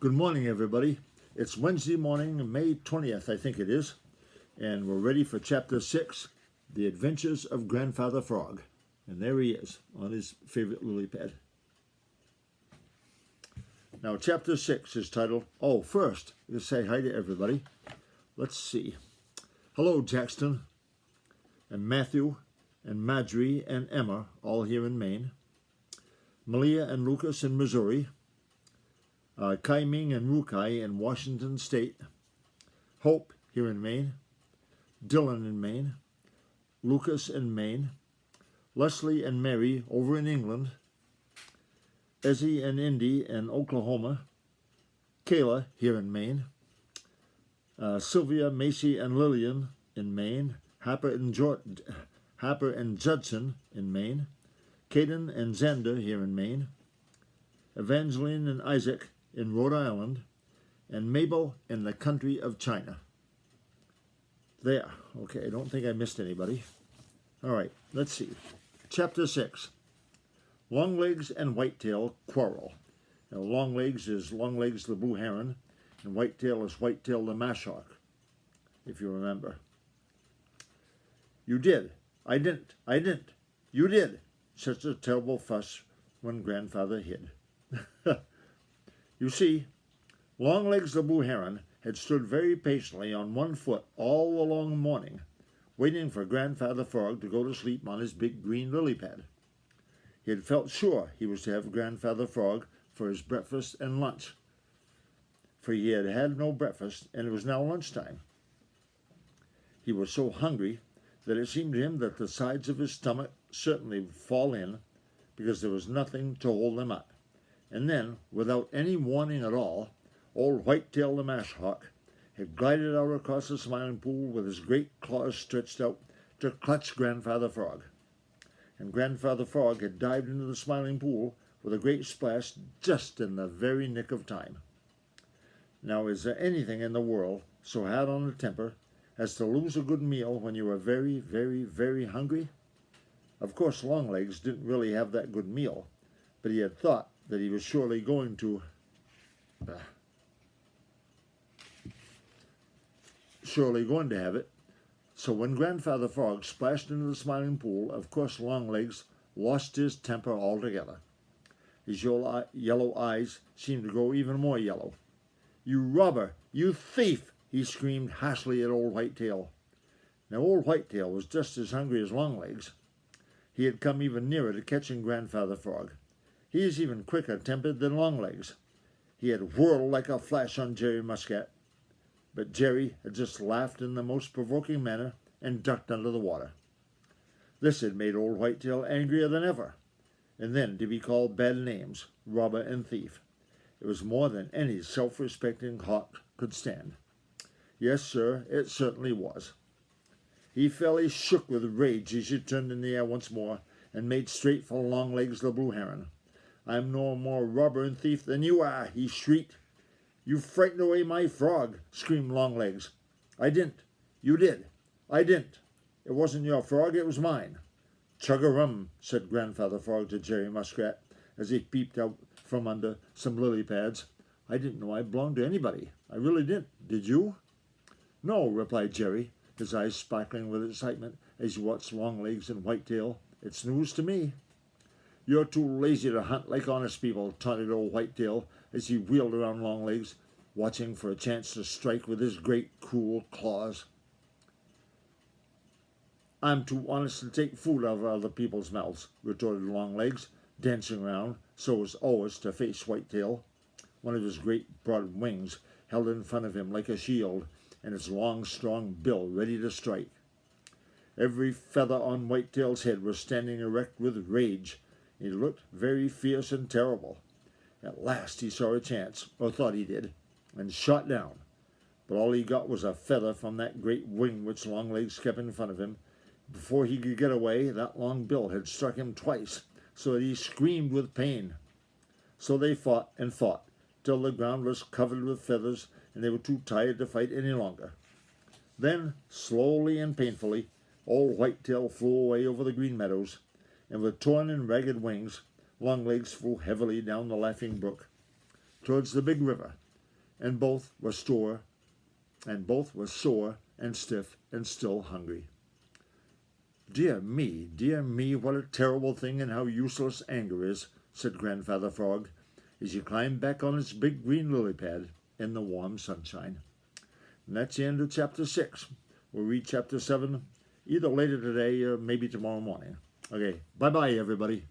Good morning, everybody. It's Wednesday morning, May 20th, I think it is, and we're ready for Chapter 6, The Adventures of Grandfather Frog. And there he is, on his favorite lily pad. Now, Chapter 6 is titled, first, let's say hi to everybody. Let's see. Hello, Jackson, and Matthew, and Marjorie, and Emma, all here in Maine. Malia and Lucas in Missouri. Kai Ming and Rukai in Washington State, Hope here in Maine, Dylan in Maine, Lucas in Maine, Leslie and Mary over in England, Ezzy and Indy in Oklahoma, Kayla here in Maine, Sylvia, Macy, and Lillian in Maine, Harper and Judson in Maine, Caden and Xander here in Maine, Evangeline and Isaac in Rhode Island, and Mabel in the country of China. There. Okay, I don't think I missed anybody. All right, let's see. Chapter 6. Longlegs and Whitetail quarrel. Now, Longlegs is Longlegs the blue heron, and Whitetail is Whitetail the mashhawk, if you remember. You did. I didn't. I didn't. You did. Such a terrible fuss when Grandfather hid. You see, Longlegs the blue heron had stood very patiently on one foot all the long morning, waiting for Grandfather Frog to go to sleep on his big green lily pad. He had felt sure he was to have Grandfather Frog for his breakfast and lunch, for he had had no breakfast and it was now lunchtime. He was so hungry that it seemed to him that the sides of his stomach certainly would fall in because there was nothing to hold them up. And then, without any warning at all, old Whitetail the mashhawk had glided out across the Smiling Pool with his great claws stretched out to clutch Grandfather Frog. And Grandfather Frog had dived into the Smiling Pool with a great splash just in the very nick of time. Now, is there anything in the world so hard on the temper as to lose a good meal when you are very, very, very hungry? Of course, Longlegs didn't really have that good meal, but he had thought that he was surely going to have it. So when Grandfather Frog splashed into the Smiling Pool, of course Longlegs lost his temper altogether. His yellow eyes seemed to grow even more yellow. "You robber! You thief!" he screamed harshly at old Whitetail. Now old Whitetail was just as hungry as Longlegs. He had come even nearer to catching Grandfather Frog. He is even quicker-tempered than Longlegs. He had whirled like a flash on Jerry Muskrat, but Jerry had just laughed in the most provoking manner and ducked under the water. This had made old Whitetail angrier than ever, and then to be called bad names, robber and thief. It was more than any self-respecting hawk could stand. Yes, sir, it certainly was. He fairly shook with rage as he turned in the air once more and made straight for Longlegs the blue heron. "I'm no more robber and thief than you are," he shrieked. "You frightened away my frog," screamed Longlegs. "I didn't. You did. I didn't. It wasn't your frog, it was mine." "Chug-a-rum," said Grandfather Frog to Jerry Muskrat as he peeped out from under some lily pads. "I didn't know I belonged to anybody. I really didn't. Did you?" "No," replied Jerry, his eyes sparkling with excitement as he watched Longlegs and Whitetail. "It's news to me." "You're too lazy to hunt like honest people," taunted old Whitetail as he wheeled around Longlegs, watching for a chance to strike with his great, cruel claws. "I'm too honest to take food out of other people's mouths," retorted Longlegs, dancing around so as always to face Whitetail, one of his great broad wings held in front of him like a shield, and his long, strong bill ready to strike. Every feather on Whitetail's head was standing erect with rage. He looked very fierce and terrible. At last he saw a chance, or thought he did, and shot down. But all he got was a feather from that great wing which Longlegs kept in front of him. Before he could get away, that long bill had struck him twice, so that he screamed with pain. So they fought and fought, till the ground was covered with feathers, and they were too tired to fight any longer. Then, slowly and painfully, old Whitetail flew away over the green meadows, and with torn and ragged wings, Longlegs flew heavily down the Laughing Brook, towards the big river, and both were sore and stiff and still hungry. Dear me, what a terrible thing and how useless anger is, said Grandfather Frog, as he climbed back on his big green lily pad in the warm sunshine. And that's the end of chapter 6. We'll read chapter 7 either later today or maybe tomorrow morning. Okay, bye-bye, everybody.